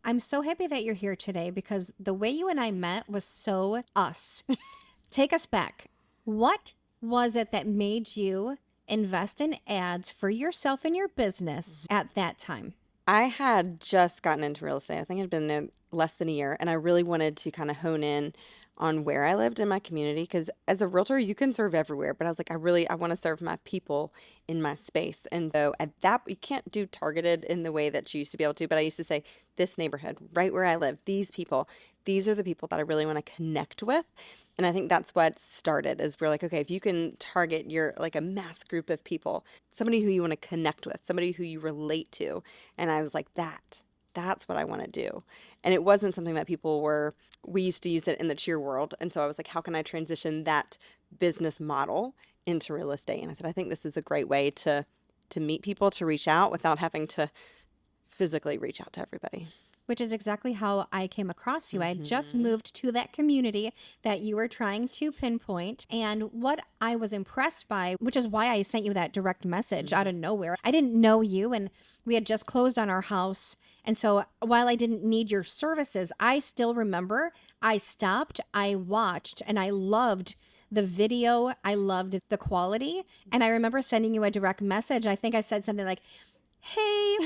I'm so happy that you're here today because the way you and I met was so us. Take us back. What was it that made you invest in ads for yourself and your business at that time? I had just gotten into real estate. I think I'd been there less than a year, and I really wanted to kind of hone in on where I lived in my community because as a realtor, you can serve everywhere. But I was like, I want to serve my people in my space. And so at that, you can't do targeted in the way that you used to be able to. But I used to say, this neighborhood, right where I live, these people, these are the people that I really want to connect with. And I think that's what started is we're like, okay, if you can target your like a mass group of people, somebody who you want to connect with, somebody who you relate to. And I was like, that's what I want to do. And it wasn't something that we used to use it in the cheer world. And so I was like, how can I transition that business model into real estate? And I said, I think this is a great way to meet people, to reach out without having to physically reach out to everybody. Which is exactly how I came across you. I had just Hmm. moved to that community that you were trying to pinpoint. And what I was impressed by, which is why I sent you that direct message out Hmm. of nowhere, I didn't know you and we had just closed on our house. And so while I didn't need your services, I still remember I stopped, I watched, and I loved the video. I loved the quality. And I remember sending you a direct message. I think I said something like, hey,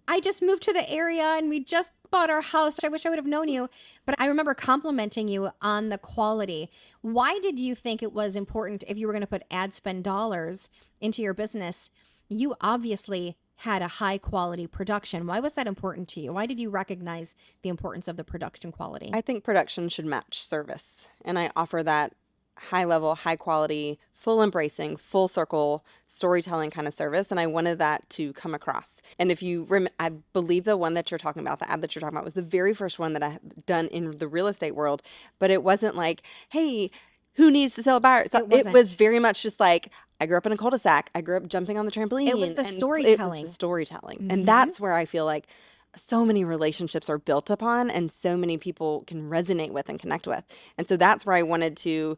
I just moved to the area and we just bought our house. I wish I would have known you. But I remember complimenting you on the quality. Why did you think it was important if you were going to put ad spend dollars into your business? You obviously had a high quality production. Why was that important to you? Why did you recognize the importance of the production quality? I think production should match service. And I offer that high level, high quality, full embracing, full circle storytelling kind of service. And I wanted that to come across. And if you, I believe the one that you're talking about, the ad that you're talking about, was the very first one that I have done in the real estate world. But it wasn't like, hey, who needs to sell a buyer? So It it was wasn't. very much just like, I grew up in a cul-de-sac. I grew up jumping on the It was trampoline, the and it was the storytelling. storytelling. And Hmm. that's where I feel like so many relationships are built upon and so many people can resonate with and connect with. And so that's where I wanted to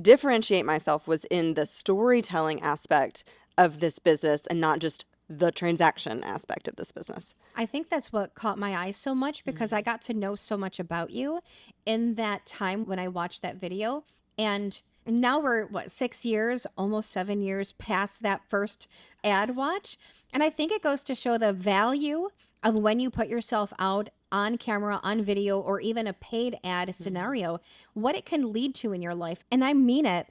differentiate myself was in the storytelling aspect of this business and not just the transaction aspect of this business. I think that's what caught my eye so much because I Mhm. got to know so much about you in that time when I watched that video. And now we're, what, 6 years, almost 7 years past that first ad watch. And I think it goes to show the value of when you put yourself out on camera, on video, or even a paid ad Mhm. scenario, what it can lead to in your life. And I mean it.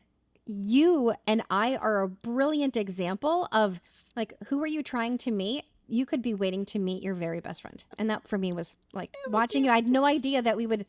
You and I are a brilliant example of like, who are you trying to meet? You could be waiting to meet your very best friend. And that for me was like It was watching you. I had no idea that we would,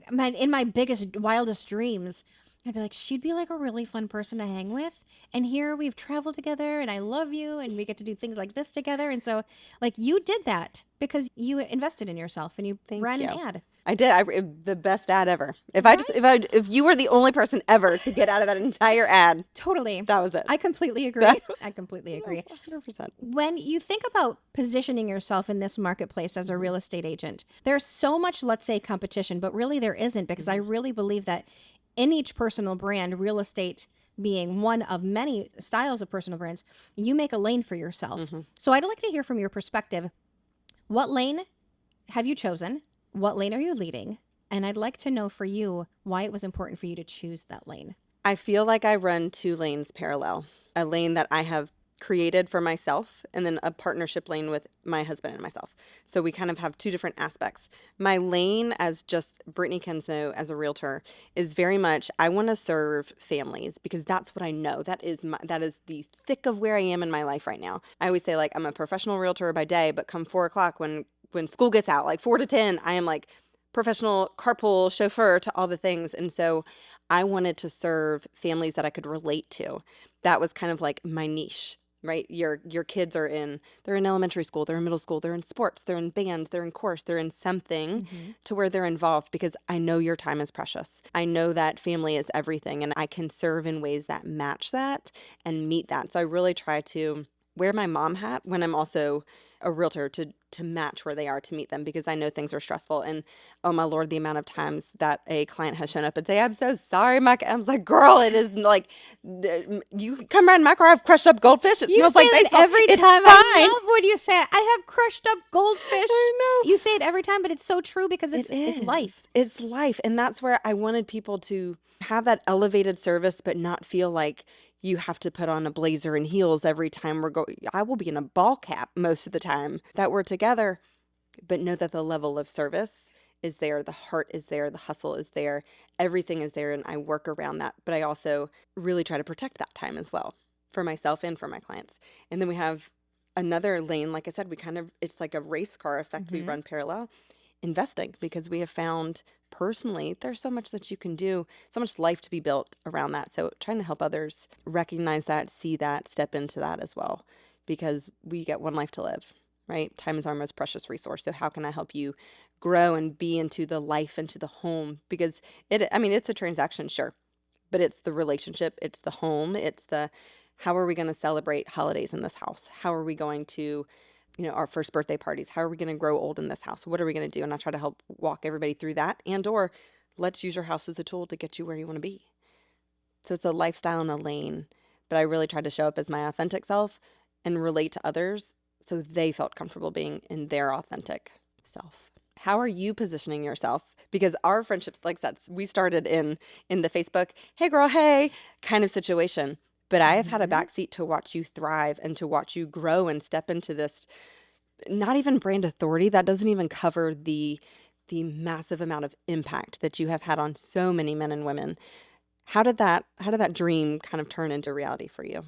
in my biggest, wildest dreams, I'd be like, she'd be like a really fun person to hang with. And here we've traveled together and I love you and we get to do things like this together. And so, like, you did that because you invested in yourself and you Thank ran an you. ad, I did. The best ad ever. right? If you were the only person ever to get out of that entire ad, Totally. that was it. I completely That agree. I completely no, agree. 100%. When you think about positioning yourself in this marketplace as a Mhm. real estate agent, there's so much, let's say, competition, but really there isn't because I Mhm. really believe that in each personal brand, real estate being one of many styles of personal brands, you make a lane for yourself. Mhm. So I'd like to hear from your perspective. What lane have you chosen? What lane are you leading? And I'd like to know for you why it was important for you to choose that lane. I feel like I run two lanes parallel. A lane that I have created for myself and then a partnership lane with my husband and myself. So we kind of have two different aspects. My lane as just Brittany Kensmo as a realtor is very much I want to serve families because that's what I know. That is the thick of where I am in my life right now. I always say like I'm a professional realtor by day, but come 4 o'clock when school gets out, like 4 to 10, I am like professional carpool chauffeur to all the things. And so I wanted to serve families that I could relate to. That was kind of like my niche, right? Your kids they're in elementary school, they're in middle school, they're in sports, they're in band, they're in course, they're in something Hmm. to where they're involved because I know your time is precious. I know that family is everything and I can serve in ways that match that and meet that. So I really try to wear my mom hat when I'm also a realtor to match where they are, to meet them, because I know things are stressful. And oh my Lord, the amount of times that a client has shown up and say, "I'm so sorry, Mike." I was like, "Girl, it is like you come around my car, I've crushed up goldfish. It You smells say like that baseball. every It's time. I fine." love when you say it. I have crushed up goldfish. I know. You say it every time, but it's so true because It it's is. life. It's life. And that's where I wanted people to have that elevated service, but not feel like you have to put on a blazer and heels every time we're going. I will be in a ball cap most of the time that we're together, but know that the level of service is there. The heart is there. The hustle is there. Everything is there. And I work around that. But I also really try to protect that time as well for myself and for my clients. And then we have another lane. Like I said, it's like a race car effect. We Hmm. run parallel investing, because we have found personally there's so much that you can do, so much life to be built around that. So trying to help others recognize that, see that, step into that as well, because we get one life to live, right? Time is our most precious resource. So how can I help you grow and be into the life, into the home? Because it's a transaction, sure, but it's the relationship, it's the home, it's the how are we going to celebrate holidays in this house? How are we going to, our first birthday parties? How are we going to grow old in this house? What are we going to do? And I try to help walk everybody through that, and or let's use your house as a tool to get you where you want to be. So it's a lifestyle and a lane, but I really tried to show up as my authentic self and relate to others so they felt comfortable being in their authentic self. How are you positioning yourself? Because our friendships, like I said, we started in the Facebook, "Hey girl, hey," kind of situation. But I have had a Hmm. backseat to watch you thrive and to watch you grow and step into this, not even brand authority, that doesn't even cover the massive amount of impact that you have had on so many men and women. How did that dream kind of turn into reality for you?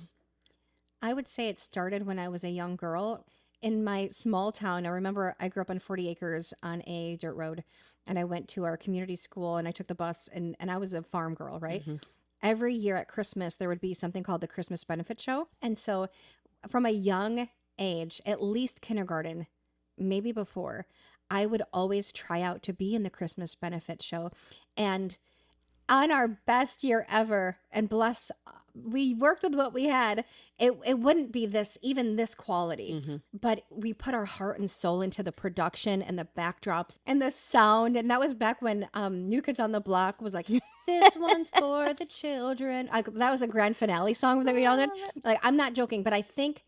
I would say it started when I was a young girl in my small town. I remember I grew up on 40 acres on a dirt road, and I went to our community school and I took the bus, and I was a farm girl, right? Hmm. Every year at Christmas, there would be something called the Christmas Benefit Show. And so from a young age, at least kindergarten, maybe before, I would always try out to be in the Christmas Benefit Show. And on our best year ever, and bless, we worked with what we had. It wouldn't be this, even this quality, Hmm. but we put our heart and soul into the production and the backdrops and the sound. And that was back when New Kids on the Block was like, "This one's for the children." That was a grand finale song that we all I did. love it. Like, I'm not joking, but I think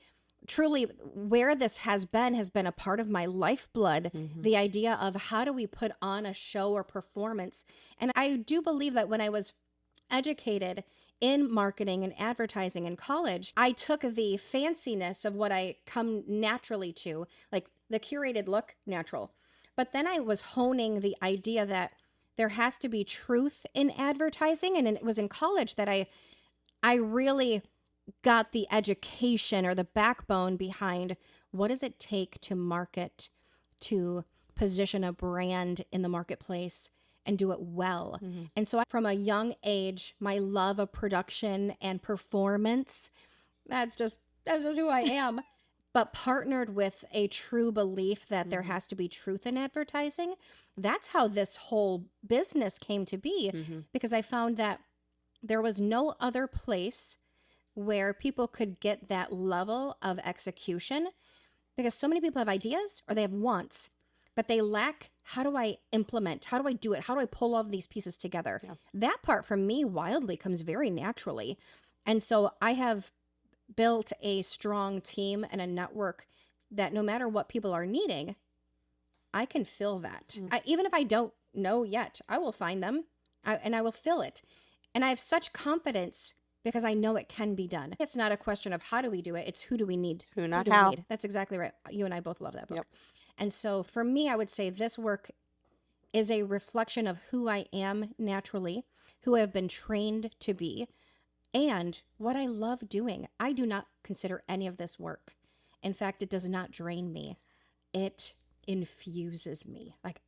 truly where this has been a part of my lifeblood, Hmm. the idea of how do we put on a show or performance. And I do believe that when I was educated in marketing and advertising in college, I took the fanciness of what I come naturally to, like the curated look, natural. But then I was honing the idea that there has to be truth in advertising. And it was in college that I really got the education or the backbone behind what does it take to market, to position a brand in the marketplace and do it well. Hmm. And so from a young age, my love of production and performance, that's just who I am. But partnered with a true belief that there Hmm. has to be truth in advertising, that's how this whole business came to be, Hmm. because I found that there was no other place where people could get that level of execution, because so many people have ideas or they have wants, but they lack how do I implement? How do I do it? How do I pull all of these pieces together? Yeah. That part for me wildly comes very naturally. And so I have built a strong team and a network that no matter what people are needing, I can fill that. Even if I don't know yet, I will find them, and I will fill it. And I have such confidence because I know it can be done. It's not a question of how do we do it, it's who do we need? Who, Who not do we how. need? That's exactly right. You and I both love that Yep. book. And so for me, I would say this work is a reflection of who I am naturally, who I've been trained to be, and what I love doing. I do not consider any of this work. In fact, it does not drain me. It infuses me. Like,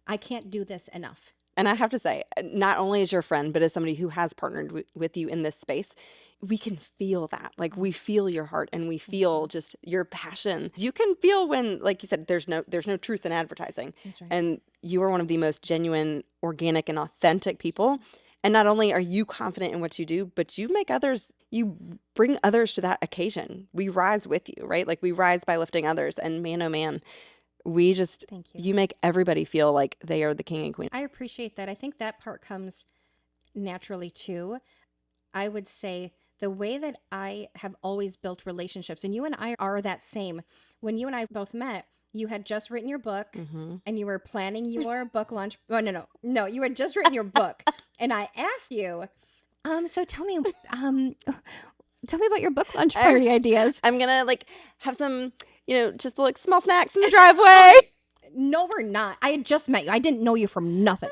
I can't do this enough. And I have to say, not only as your friend, but as somebody who has partnered with you in this space, we can feel that. Like we feel your heart and we Thank feel you. just your passion. You can feel when, like you said, there's no truth in advertising. That's right. And you are one of the most genuine, organic, and authentic people. And not only are you confident in what you do, but you bring others to that occasion. We rise with you, right? Like we rise by lifting others. And man, oh man, Thank you. you make everybody feel like they are the king and queen. I appreciate that. I think that part comes naturally too. I would say the way that I have always built relationships, and you and I are that same. When you and I both met, you had just written your book Hmm. and you were planning your book launch. Oh, no, you had just written your book. And I asked you, so tell me about your book launch I'm, party ideas. I'm gonna like have some, just like small snacks in the driveway. No, we're not. I had just met you. I didn't know you from nothing.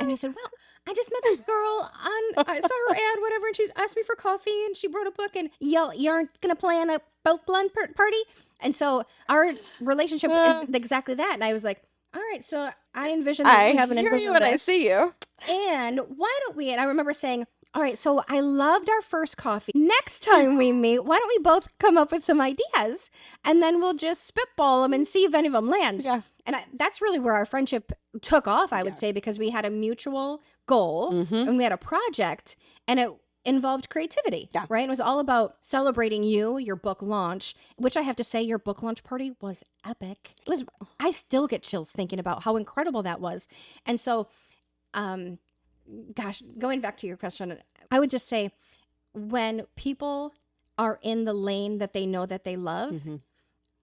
And I said, well, I just met this girl I saw her ad, whatever, and she's asked me for coffee and she wrote a book and you aren't going to plan a book launch party? And so our relationship is exactly that. And I was like, all right, so I envision that you have an hear you envision when I this. see you. And why don't we, and I remember saying, all right, so I loved our first coffee. Next time we meet, why don't we both come up with some ideas and then we'll just spitball them and see if any of them lands. Yeah. And that's really where our friendship took off, I would say, because we had a mutual goal and we had a project and it involved creativity, Yeah. right? It was all about celebrating your book launch, which I have to say your book launch party was epic. I still get chills thinking about how incredible that was. And so, gosh, going back to your question, I would just say when people are in the lane that they know that they love,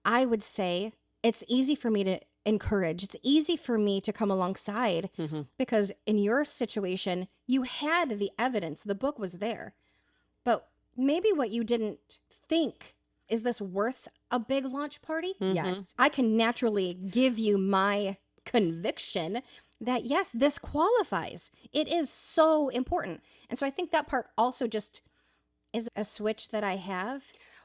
I would say it's easy for me to encourage. It's easy for me to come alongside because in your situation, you had the evidence, the book was there. But maybe what you didn't think is this worth a big launch party? Yes. I can naturally give you my conviction that yes, this qualifies. It is so important. And so I think that part also just is a switch that I have.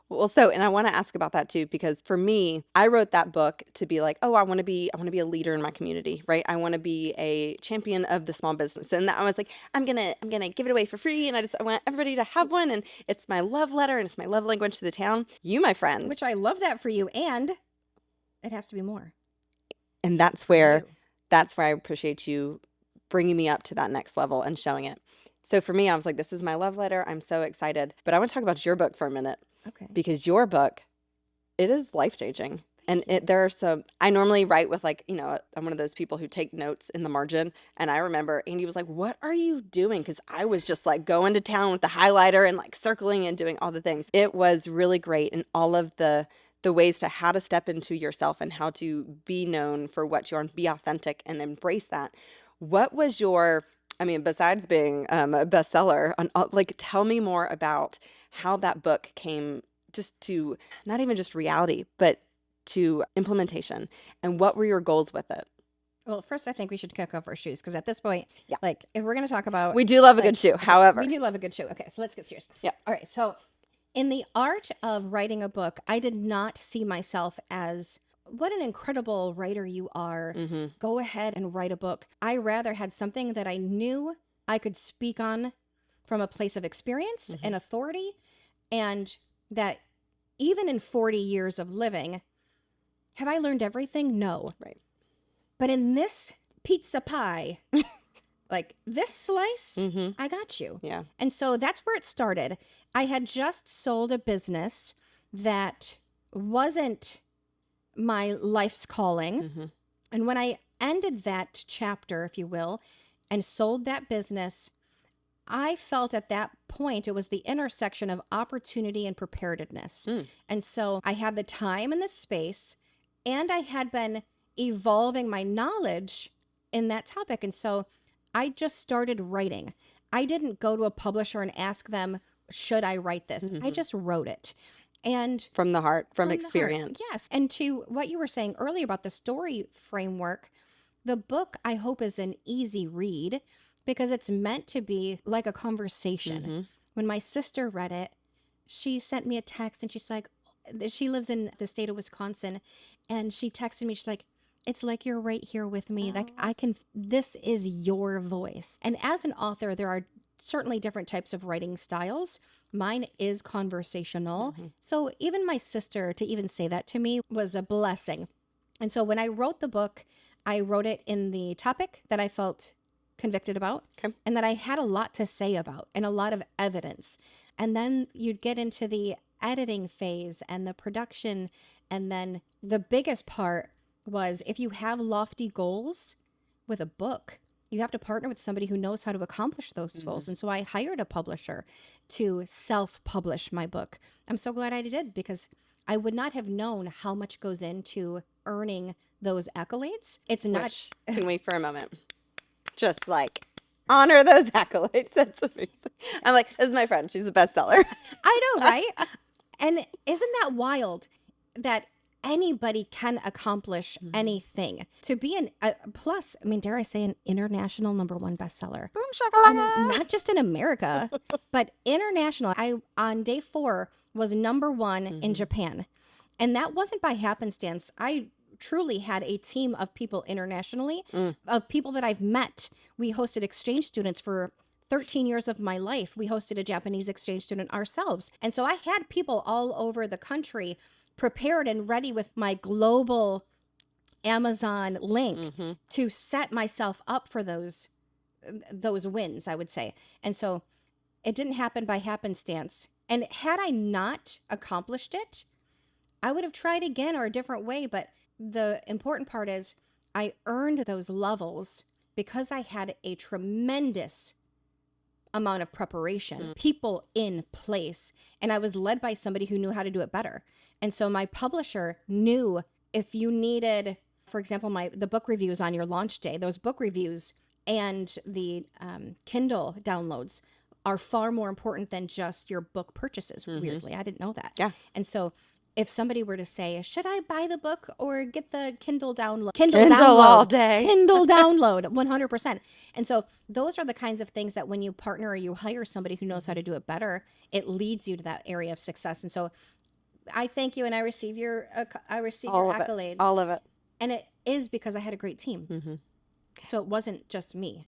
Well, and I want to ask about that too, because for me, I wrote that book to be like, oh, I want to be a leader in my community, right? I want to be a champion of the small business. And I was like, I'm going to give it away for free. And I want everybody to have one. And it's my love letter and it's my love language to the town. You, my friend. Which I love that for you. And it has to be more. And that's where I appreciate you bringing me up to that next level and showing it. So for me, I was like, this is my love letter. I'm so excited. But I want to talk about your book for a minute. Okay. Because your book, it is life-changing. And there are some, I normally write with like, I'm one of those people who take notes in the margin. And I remember Andy was like, what are you doing? Because I was just like going to town with the highlighter and like circling and doing all the things. It was really great. And all of the ways to how to step into yourself and how to be known for what you are and be authentic and embrace that. What was besides being a bestseller, like tell me more about how that book came just to not even just reality, but to implementation, and what were your goals with it? Well, first, I think we should kick off our shoes because at this point, like if we're going to talk about, we do love a good shoe. However, we do love a good shoe. Okay, so let's get serious. Yeah. All right. So, in the art of writing a book, I did not see myself as what an incredible writer you are. Go ahead and write a book. I rather had something that I knew I could speak on from a place of experience and authority, and that even in 40 years of living, have I learned everything? No. Right. But in this pizza pie, like this slice, I got you. Yeah. And so that's where it started. I had just sold a business that wasn't my life's calling. And when I ended that chapter, if you will, and sold that business, I felt at that point it was the intersection of opportunity and preparedness. And so I had the time and the space, and I had been evolving my knowledge in that topic. And so I just started writing. I didn't go to a publisher and ask them, should I write this? I just wrote it. And from the heart, from the experience. heart, yes. And to what you were saying earlier about the story framework, the book I hope is an easy read because it's meant to be like a conversation. When my sister read it, she sent me a text and she's like, she lives in the state of Wisconsin, and she texted me, she's like, it's like you're right here with me. Like this is your voice. And as an author, there are certainly different types of writing styles. Mine is conversational. So even my sister to even say that to me was a blessing. And so when I wrote the book, I wrote it in the topic that I felt convicted about Okay. and that I had a lot to say about and a lot of evidence. And then you'd get into the editing phase and the production. And then the biggest part was if you have lofty goals with a book, you have to partner with somebody who knows how to accomplish those goals. And so I hired a publisher to self-publish my book. I'm so glad I did because I would not have known how much goes into earning those accolades. It's not. Which, can we for a moment just like honor those accolades? That's amazing. I'm like, this is my friend. She's a bestseller. I know, right? And isn't that wild that anybody can accomplish anything? To be plus, I mean, dare I say, an international #1 bestseller. Boom And shakalaka. not just in America, but international. I, on day 4, was #1 in Japan. And that wasn't by happenstance. I truly had a team of people internationally, of people that I've met. We hosted exchange students for 13 years of my life. We hosted a Japanese exchange student ourselves. And so I had people all over the country prepared and ready with my global Amazon link to set myself up for those wins, I would say. And so it didn't happen by happenstance. And had I not accomplished it, I would have tried again or a different way. But the important part is I earned those levels because I had a tremendous amount of preparation, people in place, and I was led by somebody who knew how to do it better. And so my publisher knew if you needed, for example, the book reviews on your launch day, those book reviews and the Kindle downloads are far more important than just your book purchases. Weirdly, I didn't know that. Yeah. And so if somebody were to say, should I buy the book or get the Kindle download? Kindle download. all day. Kindle download, 100%. And so those are the kinds of things that when you partner or you hire somebody who knows how to do it better, it leads you to that area of success. And so I thank you and I receive your accolades. All of it. And it is because I had a great team. So it wasn't just me.